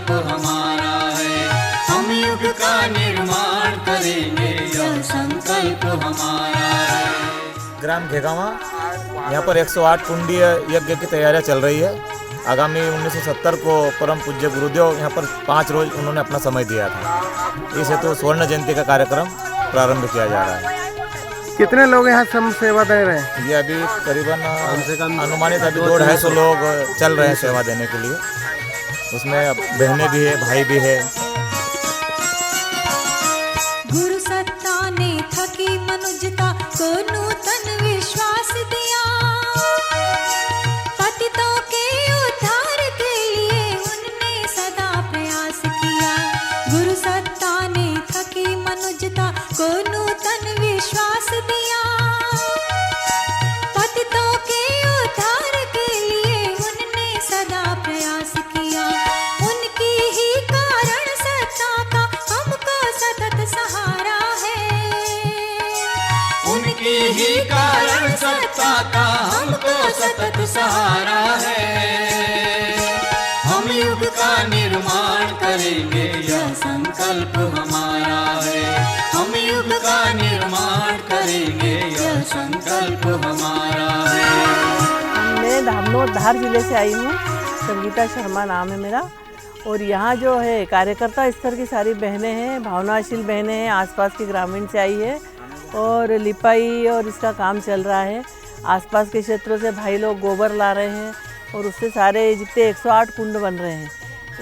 संकल्प हमारा है। हम युग का निर्माण करेंगे, यह संकल्प हमारा है। ग्राम घेगावा यहाँ पर 108 कुंडीय यज्ञ की तैयारियां चल रही है। आगामी 1970 को परम पूज्य गुरुदेव यहाँ पर 5 रोज उन्होंने अपना समय दिया था। इस हेतु स्वर्ण जयंती का कार्यक्रम प्रारंभ किया जा रहा है। कितने लोग यहाँ सम सेवा दे रहे हैं? ये अभी करीबन अनुमानित अभी 200-250 लोग चल रहे हैं सेवा देने के लिए। उसमें बहनें भी है, भाई भी है। गुरु सत्ता ने थकी मनुजता को नूतन विश्वास दिया। पतितों के उद्धार के लिए उनने सदा प्रयास किया। गुरु सत्ता ने थकी मनुजता को नूतन विश्वास दिया। पतितों के उद्धार के लिए उनने सदा प्रयास किया। उनकी ही कारण सत्ता का हमको सतत सहारा है। उनकी ही कारण सत्ता का हमको सतत सहारा है। हम युग का निर्माण करेंगे, यह संकल्प हमारा है। हम युग का निर्माण करेंगे, यह संकल्प हमारा है। मैं धामनोद धार जिले से आई हूँ। संगीता शर्मा नाम है मेरा। और यहाँ जो है कार्यकर्ता स्तर की सारी बहनें हैं, भावनाशील बहनें हैं, आसपास के ग्रामीण से आई है और लिपाई और इसका काम चल रहा है। आसपास के क्षेत्रों से भाई लोग गोबर ला रहे हैं और उससे सारे जितने 108 कुंड बन रहे हैं,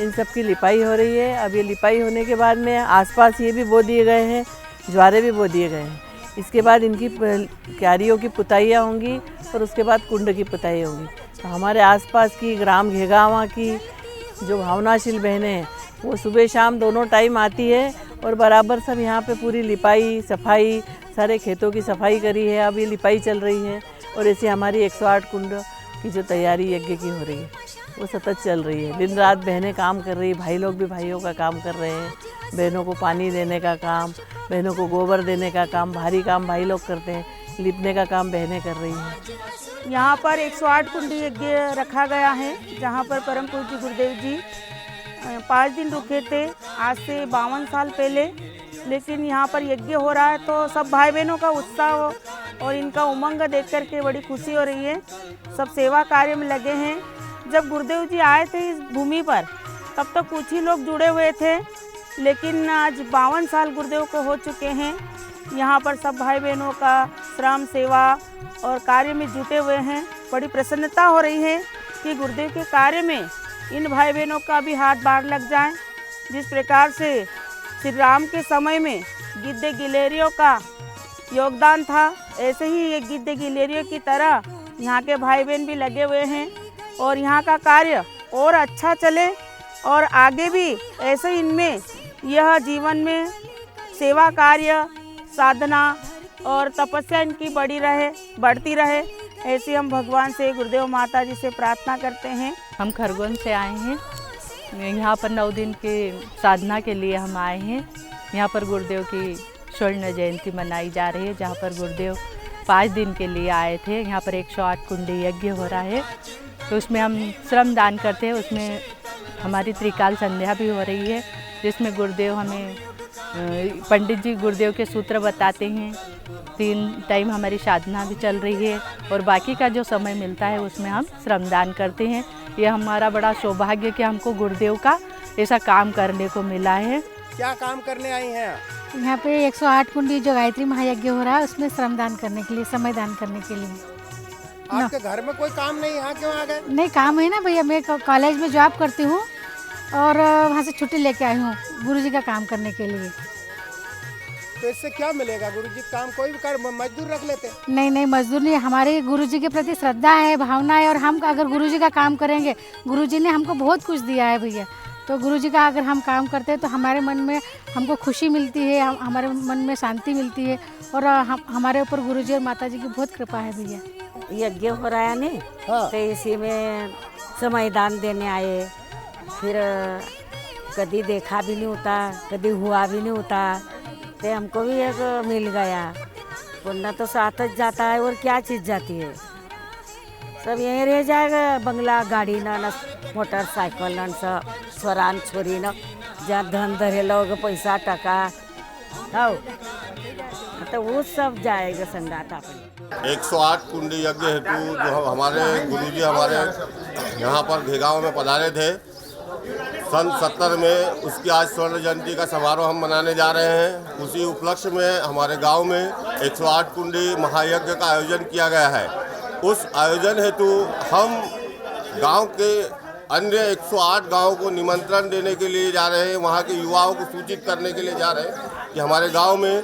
इन सब की लिपाई हो रही है। अब ये लिपाई होने के बाद में आसपास ये भी बो दिए गए हैं, ज्वारे भी बो दिए गए हैं। इसके बाद इनकी क्यारियों की पुताइयाँ होंगी और उसके बाद कुंड की पुताई होंगी। तो हमारे आसपास की ग्राम घेगावा की जो भावनाशील बहनें हैं वो सुबह शाम दोनों टाइम आती है और बराबर सब यहाँ पे पूरी लिपाई सफाई, सारे खेतों की सफाई करी है। अब ये लिपाई चल रही है और ऐसे हमारी 108 कुंड की जो तैयारी यज्ञ की हो रही है वो सतत चल रही है। दिन रात बहनें काम कर रही है, भाई लोग भी भाइयों का काम कर रहे हैं। बहनों को पानी देने का काम, बहनों को गोबर देने का काम, भारी काम भाई लोग करते हैं, लिपने का काम बहनें कर रही हैं। यहाँ पर 108 कुंड यज्ञ रखा गया है, जहाँ पर परम पूज्य गुरुदेव जी 5 दिन रुके थे आज से 52 साल पहले। लेकिन यहाँ पर यज्ञ हो रहा है तो सब भाई बहनों का उत्साह और इनका उमंग देख कर के बड़ी खुशी हो रही है। सब सेवा कार्य में लगे हैं। जब गुरुदेव जी आए थे इस भूमि पर तब तक कुछ ही लोग जुड़े हुए थे, लेकिन आज 52 साल गुरुदेव को हो चुके हैं। यहाँ पर सब भाई बहनों का श्रम सेवा और कार्य में जुटे हुए हैं। बड़ी प्रसन्नता हो रही है कि गुरुदेव के कार्य में इन भाई बहनों का भी हाथ बाढ़ लग जाए। जिस प्रकार से श्री राम के समय में गिद्धे गिलेरियों का योगदान था, ऐसे ही ये गिद्धे गिलेरियों की तरह यहाँ के भाई बहन भी लगे हुए हैं और यहाँ का कार्य और अच्छा चले और आगे भी ऐसे इनमें यह जीवन में सेवा कार्य, साधना और तपस्या इनकी बढ़ती रहे। ऐसे हम भगवान से, गुरुदेव माता जी से प्रार्थना करते हैं। हम खरगोन से आए हैं। यहाँ पर 9 दिन के साधना के लिए हम आए हैं। यहाँ पर गुरुदेव की स्वर्ण जयंती मनाई जा रही है, जहाँ पर गुरुदेव 5 दिन के लिए आए थे। यहाँ पर 108 कुंडी यज्ञ हो रहा है, तो उसमें हम श्रम दान करते हैं। उसमें हमारी त्रिकाल संध्या भी हो रही है, जिसमें गुरुदेव हमें पंडित जी गुरुदेव के सूत्र बताते हैं। 3 टाइम हमारी साधना भी चल रही है और बाकी का जो समय मिलता है उसमें हम श्रमदान करते हैं। यह हमारा बड़ा सौभाग्य कि हमको गुरुदेव का ऐसा काम करने को मिला है। क्या काम करने आई हैं? यहाँ पे 108 कुंडी जो गायत्री महायज्ञ हो रहा है उसमें श्रमदान करने के लिए, समय दान करने के लिए। आपके घर में कोई काम नहीं, यहाँ क्यों आ गए? नहीं, काम है ना भैया, मैं कॉलेज में जॉब करती हूँ और वहाँ से छुट्टी लेके आई हूँ गुरुजी का काम करने के लिए। तो इससे क्या मिलेगा? गुरुजी काम कोई भी कर, मजदूर रख लेते? नहीं, मजदूर नहीं, हमारे गुरुजी के प्रति श्रद्धा है, भावना है और हम अगर गुरुजी का काम करेंगे, गुरुजी ने हमको बहुत कुछ दिया है भैया। तो गुरुजी का अगर हम काम करते हैं तो हमारे मन में हमको खुशी मिलती है, हमारे मन में शांति मिलती है और हमारे ऊपर गुरुजी और माताजी की बहुत कृपा है भैया। यज्ञ हो रहा है नहीं, तो इसी में समय दान देने आए। फिर कभी देखा भी नहीं होता, कभी हुआ भी नहीं होता, तो हमको भी एक मिल गया। पुण्य तो साथ जाता है और क्या चीज़ जाती है। सब यहीं रह जाएगा, बंगला गाड़ी न मोटरसाइकिल न सब स्वरान छोरी न जहाँ धन धरे लोग पैसा टका हो तो वो सब जाएगा संगात अपने। 108 कुंडी यज्ञ हेतु जो हमारे गुरुजी हमारे यहाँ पर घेगांव में पधारे थे, सन 70 में उसकी आज स्वर्ण जयंती का समारोह हम मनाने जा रहे हैं। उसी उपलक्ष्य में हमारे गांव में 108 कुंडी महायज्ञ का आयोजन किया गया है। उस आयोजन हेतु हम गांव के अन्य 108 गांवों को निमंत्रण देने के लिए जा रहे हैं, वहां के युवाओं को सूचित करने के लिए जा रहे हैं कि हमारे गांव में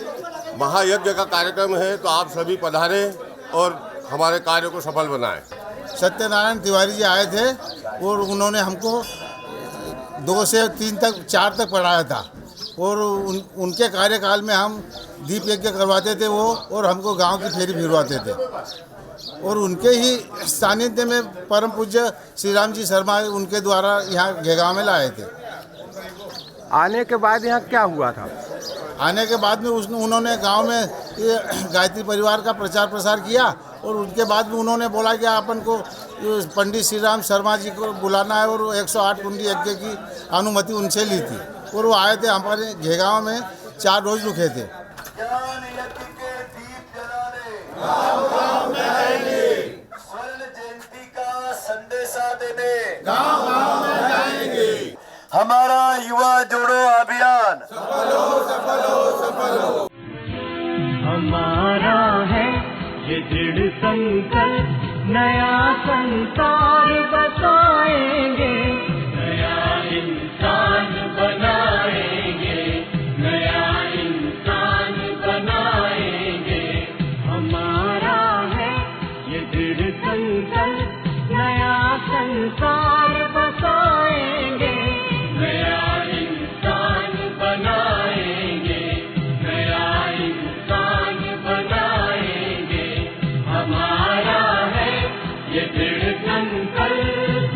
महायज्ञ का कार्यक्रम है, तो आप सभी पधारें और हमारे कार्य को सफल बनाएं। सत्यनारायण तिवारी जी आए थे और उन्होंने हमको 2 से 3 तक 4 तक पढ़ाया था और उनके कार्यकाल में हम दीप यज्ञ करवाते थे वो, और हमको गांव की फेरी फिरवाते थे। और उनके ही सानिध्य में परम पूज्य श्री राम जी शर्मा उनके द्वारा यहाँ घेगांव में लाए थे। आने के बाद यहाँ क्या हुआ था? आने के बाद में उन्होंने गांव में ये गायत्री परिवार का प्रचार प्रसार किया, और उनके बाद में उन्होंने बोला कि अपन को पंडित श्री राम शर्मा जी को बुलाना है, और 108 कुंडी यज्ञ की अनुमति उनसे ली थी और वो आए थे। हमारे घेगांव में 4 रोज रुके थे। हमारा युवा जोड़ो अभियान सफल हो। हमारा है ये दृढ़ संकल्प, नया संसार बसाएंगे, नया इंसान बनाएंगे, नया इंसान बनाएंगे। हमारा है ये दृढ़ संकल्प, नया संसार बसाएंगे, नया इंसान बनाएंगे, नया इंसान बनाएंगे। हमारा है ये दृढ़ संकल्प।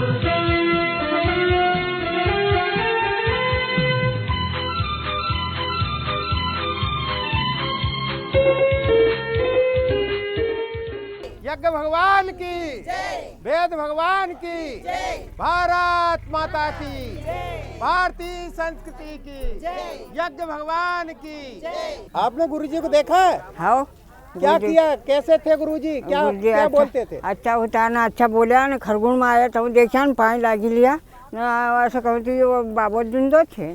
यज्ञ भगवान की वेद भगवान की, भारत माता की, भारतीय संस्कृति की, यज्ञ भगवान की। आपने गुरुजी को देखा है? हाँ। क्या किया, कैसे थे गुरुजी, क्या क्या बोलते थे? अच्छा होता ना, अच्छा बोला ना, खरगुण में आया तो देखा ना, पानी लागी लिया ना, असं कहते वो बाबा जिंदो थे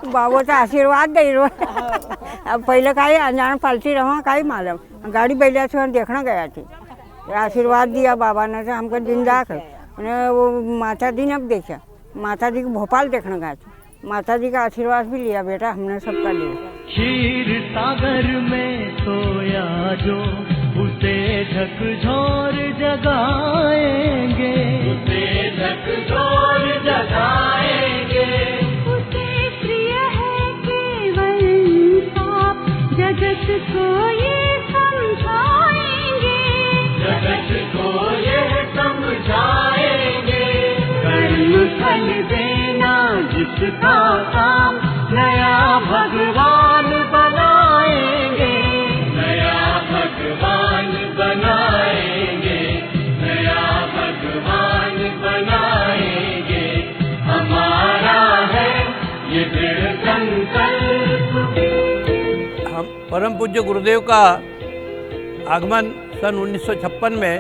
बाबाचा आशीर्वाद देईल। अब पहले काही अनजान पालती रहा, काही मालूम गाड़ी बैठा से देखना गया थी, आशीर्वाद दिया बाबा ने, हमको जिंदा कर। वो माता जी ने अब देखा, माता जी को भोपाल देखने गया था, माता जी का आशीर्वाद भी लिया बेटा, हमने सबका लिया। क्षीर सागर में सोया जो, उसे झकझोर जगाएंगे, उसे झकझोर जगाएंगे। उसे प्रिय है केवल इंसाफ, जगत को ये समझाएंगे, जगत को ये समझाएंगे। कर्म फल देना जिसका काम, नया भगवान बनाएंगे, नया भगवान बनाएंगे, नया भगवान बनाएंगे। हमारा है ये दृढ़ संकल्प। हम परम पूज्य गुरुदेव का आगमन सन 1956 में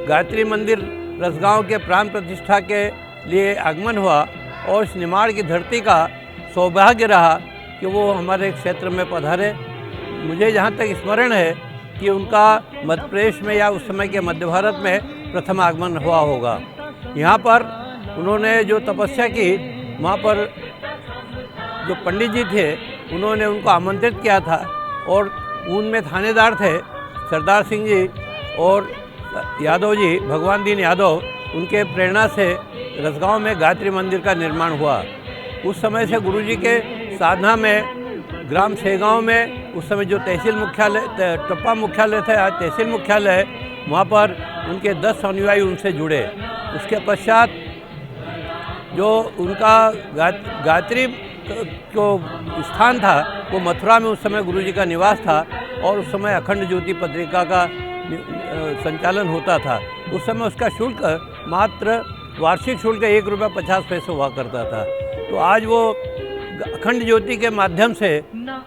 गायत्री मंदिर रसगांव के प्राण प्रतिष्ठा के लिए आगमन हुआ, और इस निमाड़ की धरती का सौभाग्य रहा कि वो हमारे क्षेत्र में पधारे। मुझे जहाँ तक स्मरण है कि उनका मध्य प्रदेश में या उस समय के मध्य भारत में प्रथम आगमन हुआ होगा। यहाँ पर उन्होंने जो तपस्या की, वहाँ पर जो पंडित जी थे उन्होंने उनको आमंत्रित किया था, और उनमें थानेदार थे सरदार सिंह जी और यादव जी, भगवान दीन यादव। उनके प्रेरणा से रसगांव में गायत्री मंदिर का निर्माण हुआ। उस समय से गुरुजी के साधना में ग्राम सेगांव में उस समय जो तहसील मुख्यालय, टप्पा मुख्यालय था, आज तहसील मुख्यालय है, वहाँ पर उनके 10 अनुयायी उनसे जुड़े। उसके पश्चात जो उनका गायत्री जो स्थान था वो मथुरा में उस समय गुरुजी का निवास था, और उस समय अखंड ज्योति पत्रिका का संचालन होता था। उस समय उसका शुल्क मात्र वार्षिक शुल्क 1 रुपया 50 पैसे हुआ करता था। तो आज वो अखंड ज्योति के माध्यम से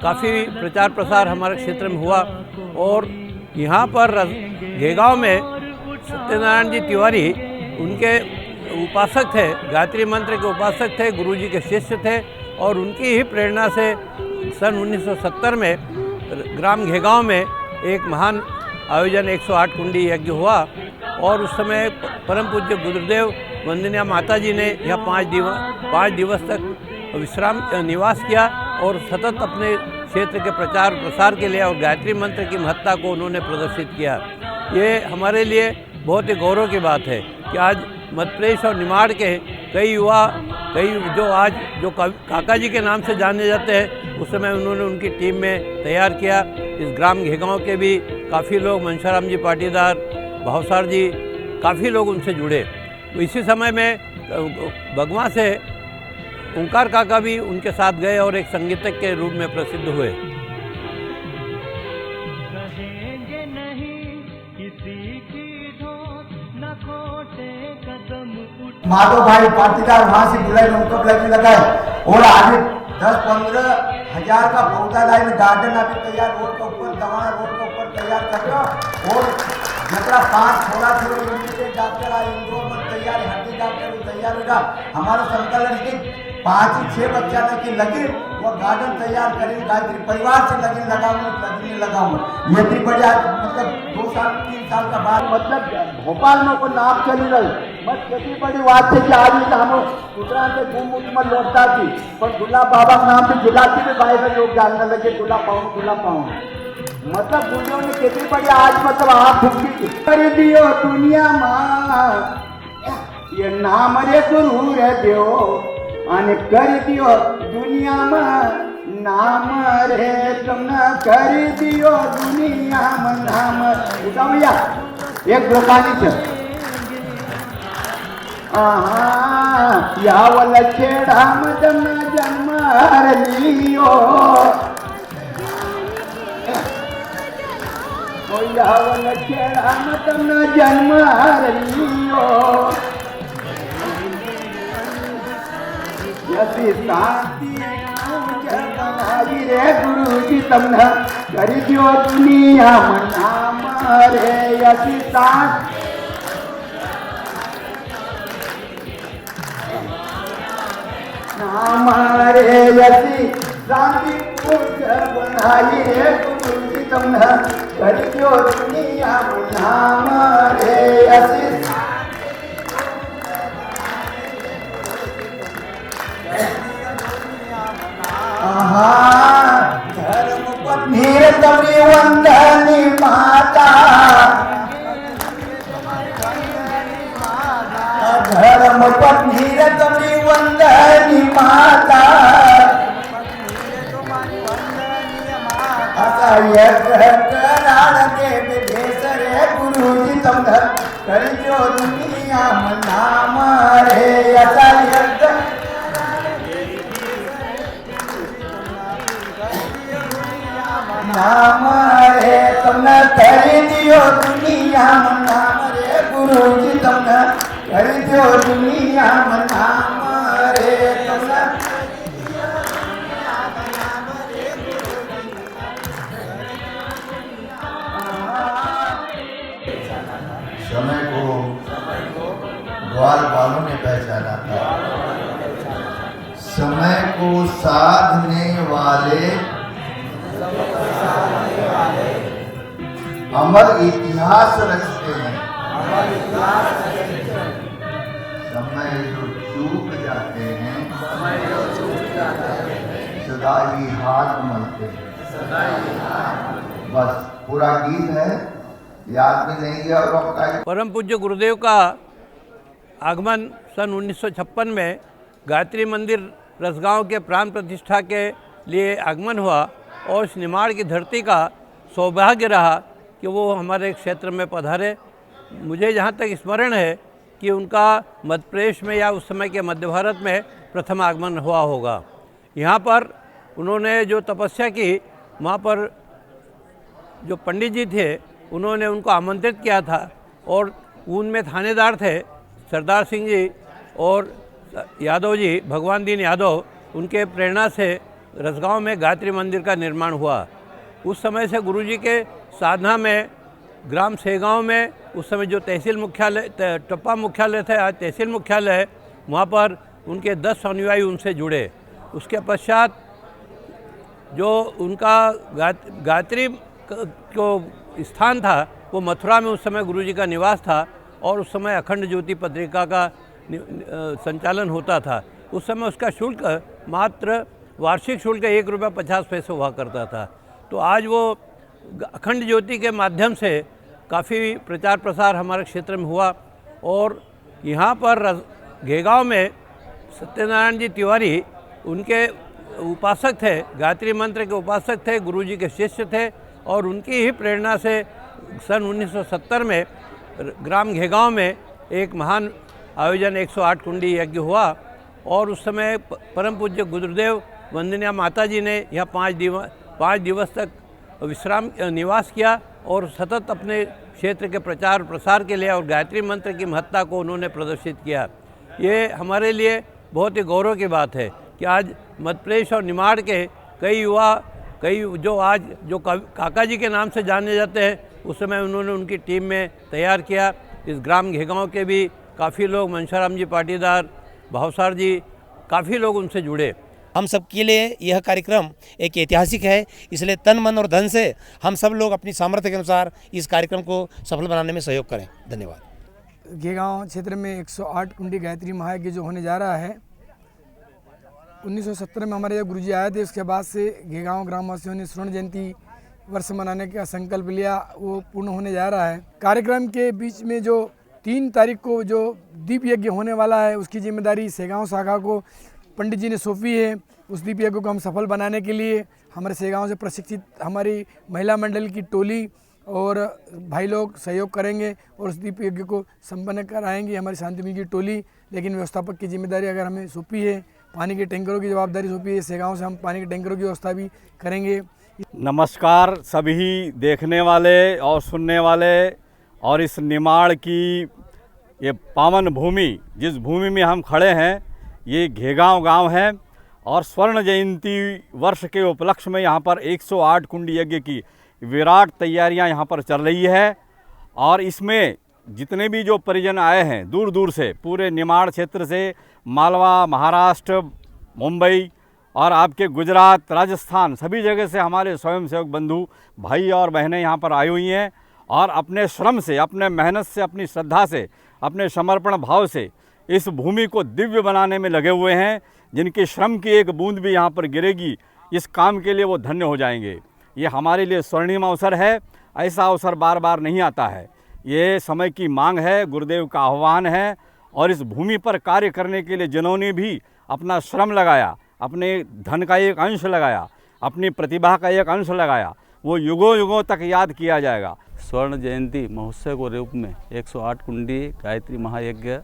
काफ़ी प्रचार प्रसार हमारे क्षेत्र में हुआ और यहाँ पर घेगांव में सत्यनारायण जी तिवारी उनके उपासक थे, गायत्री मंत्र के उपासक थे, गुरुजी के शिष्य थे और उनकी ही प्रेरणा से सन 1970 में ग्राम घेगांव में एक महान आयोजन 108 कुंडी यज्ञ हुआ और उस समय परम पूज्य गुरुदेव वंदनीय माता जी ने यहाँ 5 दिवस तक विश्राम निवास किया और सतत अपने क्षेत्र के प्रचार प्रसार के लिए और गायत्री मंत्र की महत्ता को उन्होंने प्रदर्शित किया। ये हमारे लिए बहुत ही गौरव की बात है कि आज मध्य प्रदेश और निमाड़ के कई युवा जो काका जी के नाम से जाने जाते हैं, उस समय उन्होंने उनकी टीम में तैयार किया। इस ग्राम घेगांव के भी काफ़ी लोग, मनशाराम जी पाटीदार, भावसार जी, काफ़ी लोग उनसे जुड़े। तो इसी समय में भगवान से ओंकार काका भी उनके साथ गए और एक संगीतज्ञ के रूप में प्रसिद्ध हुए। माधव भाई पाटीदार वहाँ से बुलाई उनको लगने लगा है और आगे 10-15 हजार का पौधा लाइन गार्डन अभी तैयार, रोड के ऊपर दवा रोड के ऊपर तैयार कर दो और जितना 5-16 किलोमीटर डॉक्टर आए इंदौर में तैयार, हड्डी डॉक्टर तैयार होगा। हमारा संकलन की 5-6 बच्चा की लगी वो गार्डन तैयार करेंगे, गायत्री परिवार से लगने लगाऊंगा। ये भी बढ़िया, मतलब 2-3 साल का बाद मतलब भोपाल में कोई नाम चली रही बस कितनी बड़ी बात है कि आज हम उत्तरायण से घूम में लौटता थी पर गुलाब बाबा का नाम भी जिलाती भी भाई का लोग जानने लगे गुलाब पाऊँ मतलब गुरुओं ने कितनी बड़ी आज मतलब आप कर दियो दुनिया माँ ये नाम रे गुरु रे दियो आने कर दियो दुनिया में नाम रे तुम कर दियो दुनिया में नाम भैया एक ब्रह्मानी से यावल छेड़ा जन्म जन्म लियो यावल छेड़ा जन्म लियो यदि शांति बनाई रे गुरु जी तुमने कर दियो दुनिया में नाम रे यदि शांति हमारे यदि शांति बनाई रे गुरु जी तुमने कर दियो दुनिया में हमारे यदि धर्म पत्नी तमरी वंदनी माता धर्म पत्नी तमरी वंदनी माता गुरु जी तुम कर जो दुनिया में नाम रे नाम रे तुमने कर दियो दुनिया में नाम रे गुरु जी तुमने कर दियो दुनिया में नाम रे तुमने समय को ग्वाल वालों ने पहचाना था। समय को साधने वाले अमर इतिहास रचते हैं। समय जो चूक जाते हैं सदा ही हाथ मलते हैं। बस पूरा गीत है, याद भी नहीं गया। और परम पूज्य गुरुदेव का आगमन सन 1956 में गायत्री मंदिर रसगांव के प्राण प्रतिष्ठा के लिए आगमन हुआ और इस निमाड़ की धरती का सौभाग्य रहा कि वो हमारे क्षेत्र में पधारे। मुझे जहाँ तक स्मरण है कि उनका मध्य प्रदेश में या उस समय के मध्य भारत में प्रथम आगमन हुआ होगा। यहाँ पर उन्होंने जो तपस्या की, वहाँ पर जो पंडित जी थे उन्होंने उनको आमंत्रित किया था और उनमें थानेदार थे सरदार सिंह जी और यादव जी, भगवान दीन यादव। उनके प्रेरणा से रसगांव में गायत्री मंदिर का निर्माण हुआ। उस समय से गुरुजी के साधना में ग्राम सेगांव में उस समय जो तहसील मुख्यालय टप्पा मुख्यालय थे, आज तहसील मुख्यालय है, वहाँ पर उनके 10 अनुयायी उनसे जुड़े। उसके पश्चात जो उनका गायत्री को स्थान था वो मथुरा में उस समय गुरुजी का निवास था और उस समय अखंड ज्योति पत्रिका का संचालन होता था। उस समय उसका शुल्क मात्र वार्षिक शुल्क 1 रुपया 50 पैसे हुआ करता था। तो आज वो अखंड ज्योति के माध्यम से काफ़ी प्रचार प्रसार हमारे क्षेत्र में हुआ और यहाँ पर घेगांव में सत्यनारायण जी तिवारी उनके उपासक थे, गायत्री मंत्र के उपासक थे, गुरुजी के शिष्य थे और उनकी ही प्रेरणा से सन 1970 में ग्राम घेगांव में एक महान आयोजन 108 कुंडी यज्ञ हुआ और उस समय परम पूज्य गुरुदेव वंदनीय माता जी ने यहाँ 5 दिवस तक विश्राम निवास किया और सतत अपने क्षेत्र के प्रचार प्रसार के लिए और गायत्री मंत्र की महत्ता को उन्होंने प्रदर्शित किया। ये हमारे लिए बहुत ही गौरव की बात है कि आज मध्य प्रदेश और निमाड़ के कई युवा, कई जो आज जो काका जी के नाम से जाने जाते हैं, उस समय उन्होंने उनकी टीम में तैयार किया। इस ग्राम घेगांव के भी काफ़ी लोग, मनशाराम जी पाटीदार, भावसार जी, काफ़ी लोग उनसे जुड़े। हम सब के लिए यह कार्यक्रम एक ऐतिहासिक है, इसलिए तन मन और धन से हम सब लोग अपनी सामर्थ्य के अनुसार इस कार्यक्रम को सफल बनाने में सहयोग करें। धन्यवाद। घेगांव क्षेत्र में 108 कुंडी गायत्री महायज्ञ जो होने जा रहा है, 1970 में हमारे यहाँ गुरुजी आए थे। उसके बाद से घेगांव ग्रामवासियों ने स्वर्ण जयंती वर्ष मनाने का संकल्प लिया, वो पूर्ण होने जा रहा है। कार्यक्रम के बीच में जो 3 तारीख को जो दीप यज्ञ होने वाला है, उसकी जिम्मेदारी सेगांव शाखा को पंडित जी ने सौंपी है। उस दीप यज्ञ को हम सफल बनाने के लिए हमारे सेगांव से प्रशिक्षित हमारी महिला मंडल की टोली और भाई लोग सहयोग करेंगे और उस दीप यज्ञ को संपन्न कराएंगे हमारी शांतिमी की टोली। लेकिन व्यवस्थापक की जिम्मेदारी अगर हमें सौंपी है, पानी के टैंकरों की जवाबदारी सौंपी है, सेगांव से हम पानी के टैंकरों की व्यवस्था भी करेंगे। नमस्कार सभी देखने वाले और सुनने वाले और इस निमाड़ की ये पावन भूमि, जिस भूमि में हम खड़े हैं, ये घेगांव गांव है और स्वर्ण जयंती वर्ष के उपलक्ष्य में यहाँ पर 108 कुंडी यज्ञ की विराट तैयारियाँ यहाँ पर चल रही है। और इसमें जितने भी जो परिजन आए हैं दूर दूर से, पूरे निमाड़ क्षेत्र से, मालवा, महाराष्ट्र, मुंबई और आपके गुजरात, राजस्थान, सभी जगह से हमारे स्वयंसेवक बंधु भाई और बहनें यहाँ पर आई हुई हैं और अपने श्रम से, अपने मेहनत से, अपनी श्रद्धा से, अपने समर्पण भाव से इस भूमि को दिव्य बनाने में लगे हुए हैं। जिनके श्रम की एक बूंद भी यहाँ पर गिरेगी, इस काम के लिए वो धन्य हो जाएंगे। ये हमारे लिए स्वर्णिम अवसर है, ऐसा अवसर बार बार नहीं आता है। ये समय की मांग है, गुरुदेव का आह्वान है और इस भूमि पर कार्य करने के लिए जिन्होंने भी अपना श्रम लगाया, अपने धन का एक अंश लगाया, अपनी प्रतिभा का एक अंश लगाया, वो युगों युगों तक याद किया जाएगा। स्वर्ण जयंती महोत्सव के रूप में 108 कुंडी गायत्री महायज्ञ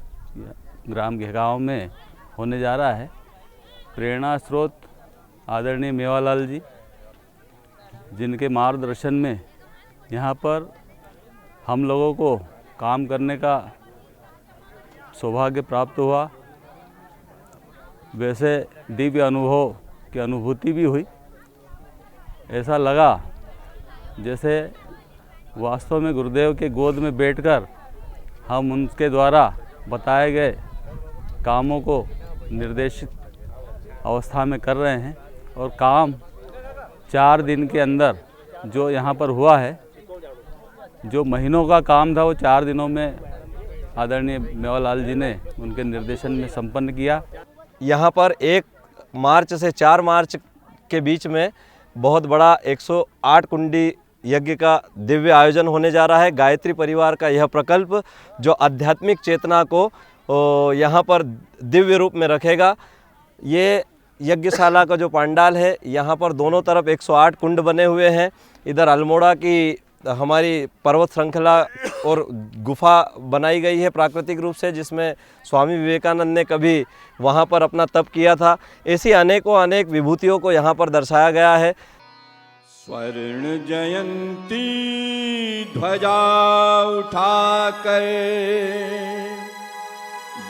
ग्राम घेगांव में होने जा रहा है। प्रेरणा स्रोत आदरणीय मेवालाल जी, जिनके मार्गदर्शन में यहाँ पर हम लोगों को काम करने का सौभाग्य प्राप्त हुआ। वैसे दिव्य अनुभव की अनुभूति भी हुई। ऐसा लगा जैसे वास्तव में गुरुदेव के गोद में बैठकर हम उनके द्वारा बताए गए कामों को निर्देशित अवस्था में कर रहे हैं और काम 4 दिन के अंदर जो यहाँ पर हुआ है, जो महीनों का काम था वो 4 दिनों में आदरणीय मेवालाल जी ने उनके निर्देशन में संपन्न किया। यहाँ पर 1 मार्च से 4 मार्च के बीच में बहुत बड़ा 108 कुंडी यज्ञ का दिव्य आयोजन होने जा रहा है। गायत्री परिवार का यह प्रकल्प जो आध्यात्मिक चेतना को यहाँ पर दिव्य रूप में रखेगा। ये यज्ञशाला का जो पंडाल है, यहाँ पर दोनों तरफ 108 कुंड बने हुए हैं। इधर अल्मोड़ा की हमारी पर्वत श्रृंखला और गुफा बनाई गई है प्राकृतिक रूप से, जिसमें स्वामी विवेकानंद ने कभी वहाँ पर अपना तप किया था। ऐसी अनेकों अनेक विभूतियों को यहाँ पर दर्शाया गया है। स्वर्ण जयंती ध्वजा उठाकर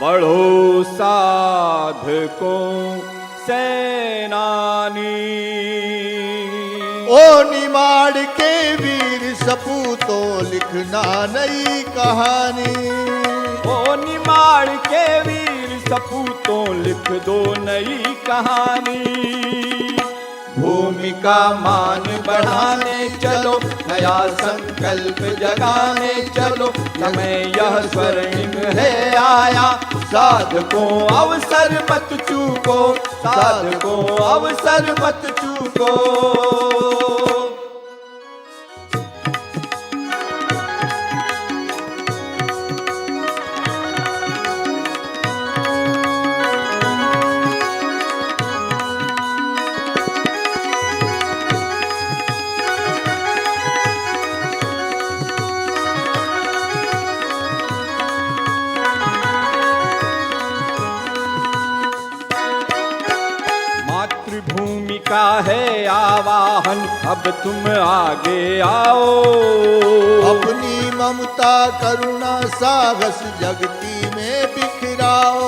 बढ़ो साधकों सेनानी। ओ निमाड़ के वीर सपूतों लिखना नई कहानी। ओ निमाड़ के वीर सपूतों लिख दो नई कहानी। भूमि का मान बढ़ाने चलो, नया संकल्प जगाने चलो, समय यह स्वर्णिम है आया। साधकों अवसर मत चूको, साधकों अवसर मत चूको। मातृभूमि का है आवाहन, अब तुम आगे आओ। अपनी ममता करुणा साहस जगती में बिखराओ।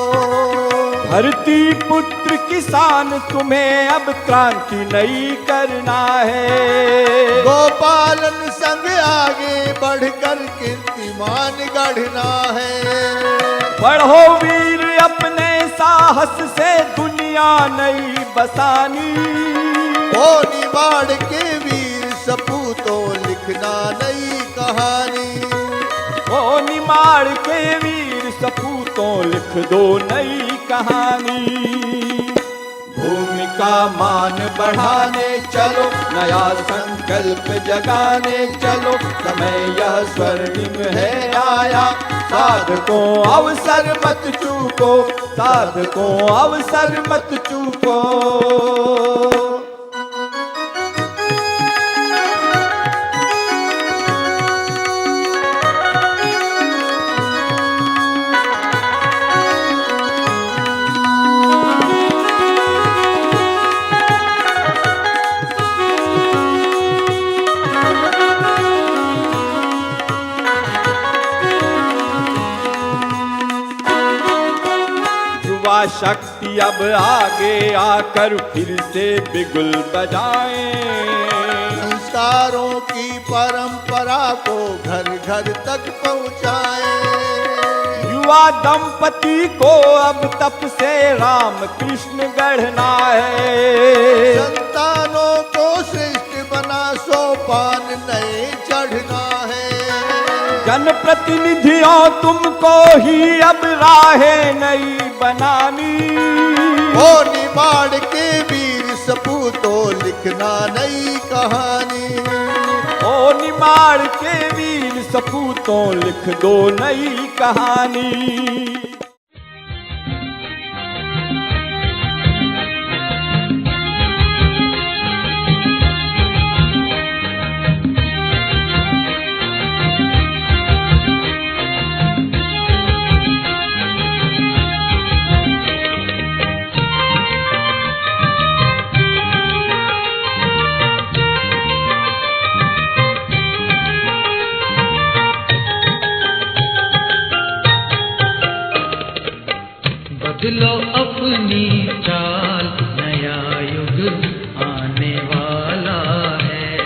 धरती पुत्र किसान तुम्हें अब क्रांति नई करना है। गोपालन संग आगे बढ़कर कीर्तिमान गढ़ना है। बढ़ो वीर अपने साहस से दुनिया नई बसानी। ओ निमाड़ के वीर सपूतों लिखना नई कहानी। ओ निमाड़ के वीर सपूतों लिख दो नई कहानी। भूमि का मान बढ़ाने चलो, नया संकल्प जगाने चलो, समय यह स्वर्णिम है आया। साधकों अवसर मत चूको, साधकों अवसर मत चूको। युवा शक्ति अब आगे आकर फिर से बिगुल बजाएं। संस्कारों की परंपरा को घर घर तक पहुँचाएं। युवा दंपति को अब तप से राम कृष्ण गढ़ना है। संतानों को श्रेष्ठ बना सोपान नए चढ़ना है। जनप्रतिनिधियों तुमको ही अब राहें नई बनानी। ओ निमाड़ के वीर सपूतों लिखना नई कहानी। ओ निमाड़ के वीर सपूतों लिख दो नई कहानी। बदलो अपनी चाल, नया युग आने वाला है।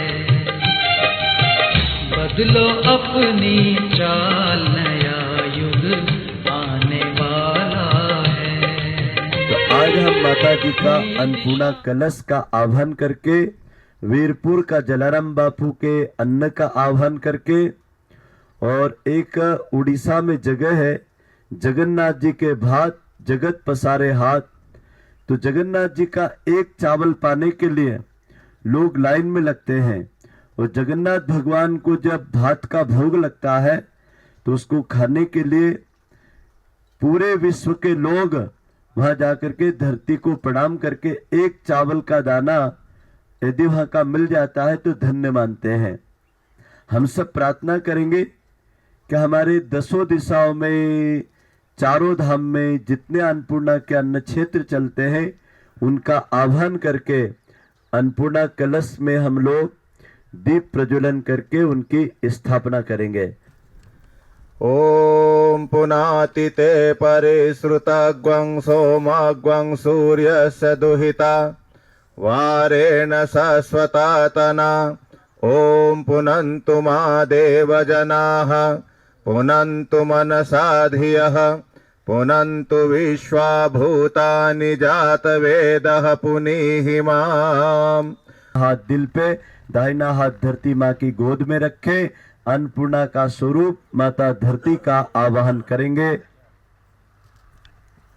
बदलो अपनी चाल, नया युग आने वाला है। तो आज हम माता जी का अन्नपूर्णा कलश का आह्वान करके, वीरपुर का जलाराम बापू के अन्न का आह्वान करके, और एक उड़ीसा में जगह है जगन्नाथ जी के भात जगत पसारे हाथ। तो जगन्नाथ जी का एक चावल पाने के लिए लोग लाइन में लगते हैं, और जगन्नाथ भगवान को जब भात का भोग लगता है तो उसको खाने के लिए पूरे विश्व के लोग वहां जाकर के धरती को प्रणाम करके एक चावल का दाना यदि वहां का मिल जाता है तो धन्य मानते हैं। हम सब प्रार्थना करेंगे कि हमारे 10 दिशाओं में, चारों धाम में जितने अन्नपूर्णा के अन्न क्षेत्र चलते हैं उनका आह्वान करके अन्नपूर्णा कलश में हम लोग दीप प्रज्वलन करके उनकी स्थापना करेंगे। ओम पुनातिते परिश्रुतग्वं सोमग्वं सूर्यस्य दुहिता वारेण शाश्वतातना ओम पुनन्तु मा देवजनाः पुनन्तु मनसा धियः पुनन्तु विश्वा भूतानि जातवेदः पुनीहि माम्। हाथ दिल पे, दाहिना हाथ धरती माँ की गोद में रखे, अन्नपूर्णा का स्वरूप माता धरती का आवाहन करेंगे।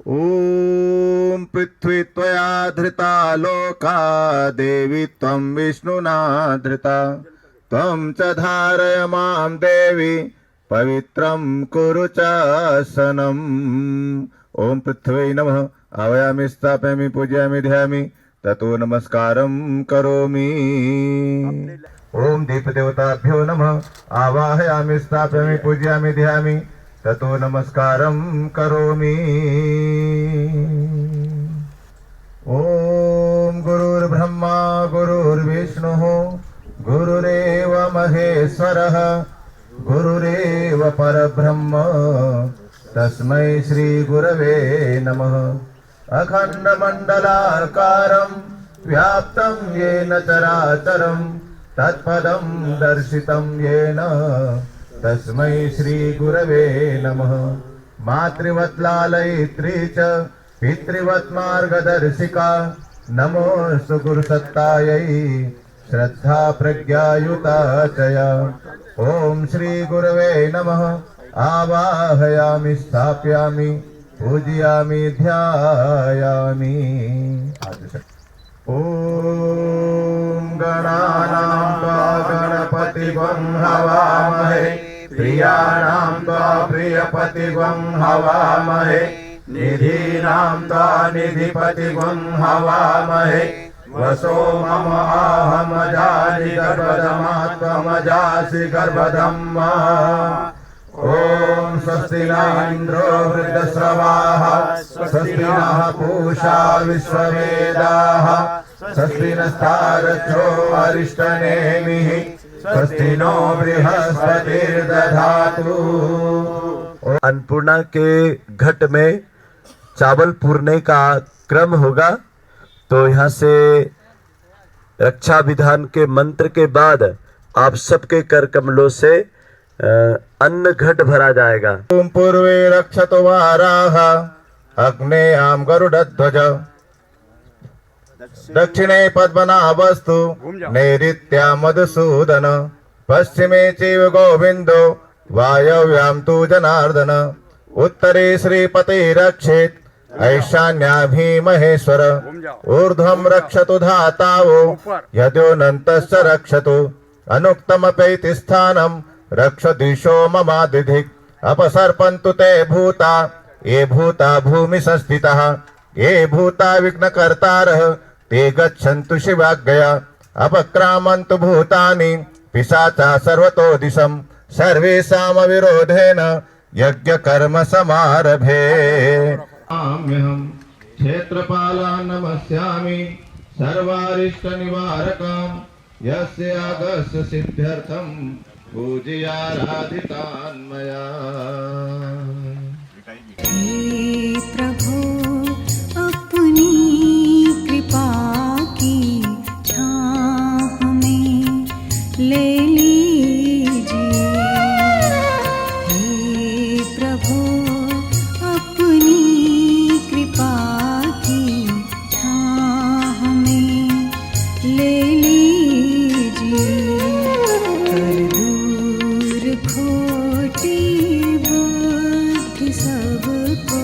ओम पृथ्वी त्वया धृता लोका देवी त्वं विष्णुना धृता त्वं च धारय मां देवी पवित्रं कुरु चासनम्। ओम पृथ्वी नमः आवाहयामि स्थापयामि पूजयामि ध्यायामि ततो नमस्कारं करोमि। ओम दीपदेवताभ्यो नमः आवाहयामि स्थापयामि पूजयामि ध्यायामि ततो नमस्कारं करोमि। ओम गुरुर्ब्रह्मा गुरुर्विष्णुः गुरुरेव महेश्वरः गुरुरेव परब्रह्म तस्मै श्री गुरवे नमः। अखण्डमण्डलाकारं व्याप्तं येन चराचरं तत्पदं दर्शितं येन तस्मै श्री गुरवे नमः। मातृवत् लालयित्री च पितृवत् मार्गदर्शिका नमोऽस्तु गुरुसत्तायै श्रद्धा प्रज्ञायुता च या। ओम श्री गुरवे नमः आवाहयामि स्थापयामि पूजयामि ध्यायामि। ओम गणानां त्वा गणपतिगं हवामहे प्रियाणां त्वा प्रियपतिगं हवामहे निधीनां त्वा निधिपतिगं हवामहे वसो मम आहमजानि गर्भधमा त्वमजासि गर्भधम्मा। ओम स्वस्ति न इंद्रो वृद्धश्रवाः स्वस्ति नः पूषा विश्ववेदाः स्वस्ति नस्तारचो अरिष्टनेमिः स्वस्ति नो बृहस्पतिर्दधातु। अन्नपूर्णा के घट में चावल पूरने का क्रम होगा, तो यहाँ से रक्षा विधान के मंत्र के बाद आप सबके कर कमलों से अन्न घट भरा जाएगा। ओम पूर्वे रक्षतो वाराः अग्नेयां गरुडध्वज दक्षिणे पद्मनाभस्तु नैऋत्या मधुसूदन पश्चिमे चैव गोविंदो वायव्यां तु जनार्दन उत्तरे श्रीपते रक्षेत् ऐशान्याभि महेश्वर ऊर्ध्वं रक्षतु धातावो यद्योनन्तश्च रक्षतु अनुक्तमपैति स्थानं रक्ष दिशो ममादिधिक् अपसर्पन्तु ते भूता ये भूता भूमि संस्थितः ये भूता विघ्नकर्तारः ते गच्छन्तु शिवाज्ञया अपक्रामन्तु भूतानि पिशाचा सर्वतो दिशं सर्वेषामविरोधेन यज्ञकर्म समारभे। अहं क्षेत्रपालान् नमस्यामि सर्वारिष्टनिवारकान् यस्य यागस्य सिद्ध्यर्थं पूजयाराधितान् मया। हे प्रभु अपनी कृपा की छाह में ले लीजिए। हे प्रभु अपनी कृपा की छाह में ले लीजिए। कर दूर खोटी बुद्धि सबको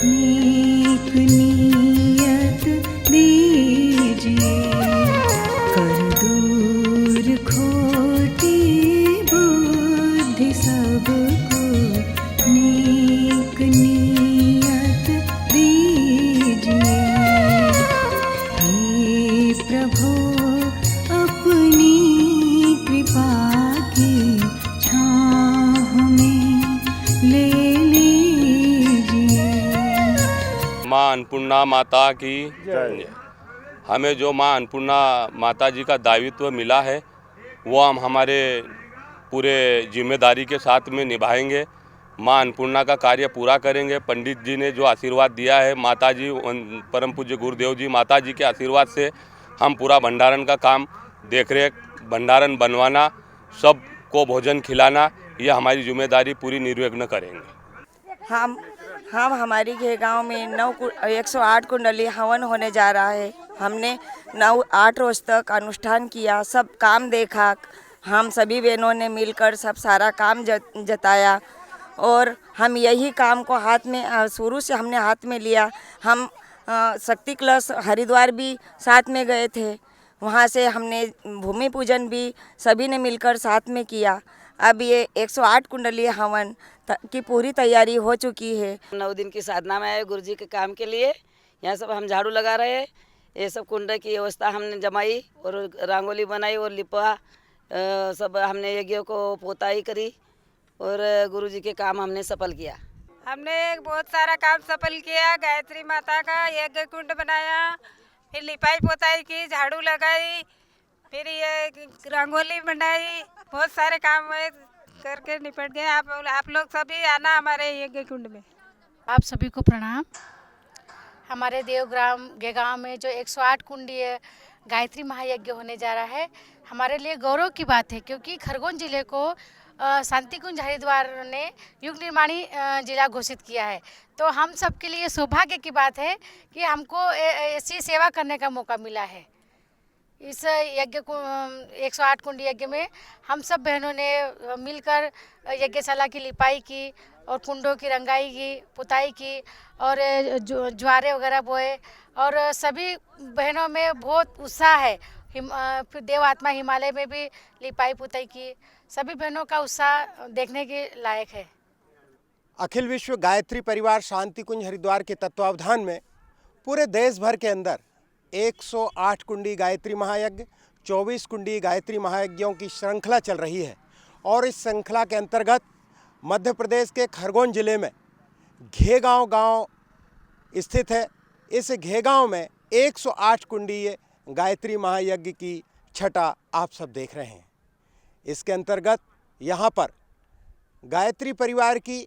नेक नियत दीजिए। कर दूर खोटी बुद्धि सबको नेक नियत दीजिए। हे प्रभु अपनी कृपा की छाह में ले लीजिए। माँ अन्नपूर्णा माता की जय। हमें जो माँ अन्नपूर्णा माता जी का दायित्व मिला है वो हम हमारे पूरे जिम्मेदारी के साथ में निभाएंगे। माँ अन्नपूर्णा का कार्य पूरा करेंगे। पंडित जी ने जो आशीर्वाद दिया है, माता जी परम पूज्य गुरुदेव जी माता जी के आशीर्वाद से हम पूरा भंडारण का काम, देख रेख, भंडारण बनवाना, सबको भोजन खिलाना, ये हमारी जिम्मेदारी पूरी निर्विघ्न करेंगे। हम हमारी गांव में 108 कुंडली हवन होने जा रहा है। हमने 8 रोज तक अनुष्ठान किया, सब काम देखा। हम सभी बहनों ने मिलकर सब सारा काम जताया और हम यही काम को हाथ में शुरू से हमने हाथ में लिया। हम शक्ति कलश हरिद्वार भी साथ में गए थे, वहाँ से हमने भूमि पूजन भी सभी ने मिलकर साथ में किया। अब ये 108 कुंडली हवन की पूरी तैयारी हो चुकी है। 9 दिन की साधना में आए गुरु जी के काम के लिए। यहाँ सब हम झाड़ू लगा रहे हैं। ये सब कुंड की व्यवस्था हमने जमाई और रंगोली बनाई और लिपा, सब हमने यज्ञों को पोताई करी और गुरु जी के काम हमने सफल किया। हमने बहुत सारा काम सफल किया। गायत्री माता का यज्ञ कुंड बनाया, फिर लिपाई पोताई की, झाड़ू लगाई, फिर ये रंगोली बनाई, बहुत सारे काम करके निपट गए। आप लोग सभी आना हमारे यज्ञ कुंड में। आप सभी को प्रणाम। हमारे देवग्राम गेगांव में जो 108 कुंडीय गायत्री महायज्ञ होने जा रहा है, हमारे लिए गौरव की बात है, क्योंकि खरगोन जिले को शांति कुंज हरिद्वार ने युग निर्माणी जिला घोषित किया है। तो हम सब के लिए सौभाग्य की बात है कि हमको ऐसी सेवा करने का मौका मिला है। इस यज्ञ को 108 कुंड यज्ञ में हम सब बहनों ने मिलकर यज्ञशाला की लिपाई की और कुंडों की रंगाई की, पुताई की और ज्वारे वगैरह बोए और सभी बहनों में बहुत उत्साह है। फिर देव आत्मा हिमालय में भी लिपाई पुताई की, सभी बहनों का उत्साह देखने के लायक है। अखिल विश्व गायत्री परिवार शांति कुंज हरिद्वार के तत्वावधान में पूरे देश भर के अंदर 108 कुंडी गायत्री महायज्ञ, 24 कुंडी गायत्री महायज्ञों की श्रृंखला चल रही है और इस श्रृंखला के अंतर्गत मध्य प्रदेश के खरगोन जिले में घेगांव गांव स्थित है। इस घेगांव में 108 कुंडीय गायत्री महायज्ञ की छटा आप सब देख रहे हैं। इसके अंतर्गत यहाँ पर गायत्री परिवार की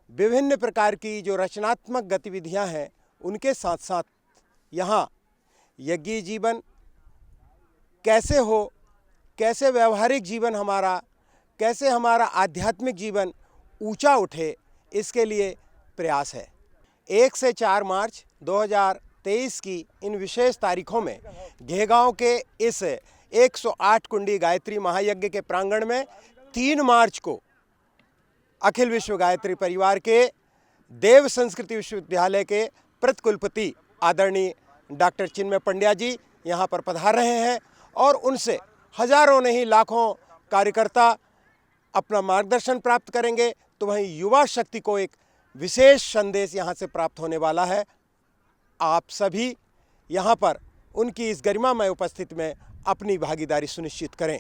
विभिन्न प्रकार की जो रचनात्मक गतिविधियाँ हैं, उनके साथ साथ यहाँ यज्ञीय जीवन कैसे हो, कैसे व्यवहारिक जीवन हमारा, कैसे हमारा आध्यात्मिक जीवन ऊंचा उठे, इसके लिए प्रयास है। 1 से 4 मार्च 2023 की इन विशेष तारीखों में घेगांव के इस 108 कुंडी गायत्री महायज्ञ के प्रांगण में 3 मार्च को अखिल विश्व गायत्री परिवार के देव संस्कृति विश्वविद्यालय के प्रतिकुलपति आदरणीय डॉक्टर चिन्मय पंड्या जी यहाँ पर पधार रहे हैं और उनसे हजारों नहीं लाखों कार्यकर्ता अपना मार्गदर्शन प्राप्त करेंगे। तो वहीं युवा शक्ति को एक विशेष संदेश यहाँ से प्राप्त होने वाला है। आप सभी यहाँ पर उनकी इस गरिमामय उपस्थिति में अपनी भागीदारी सुनिश्चित करें।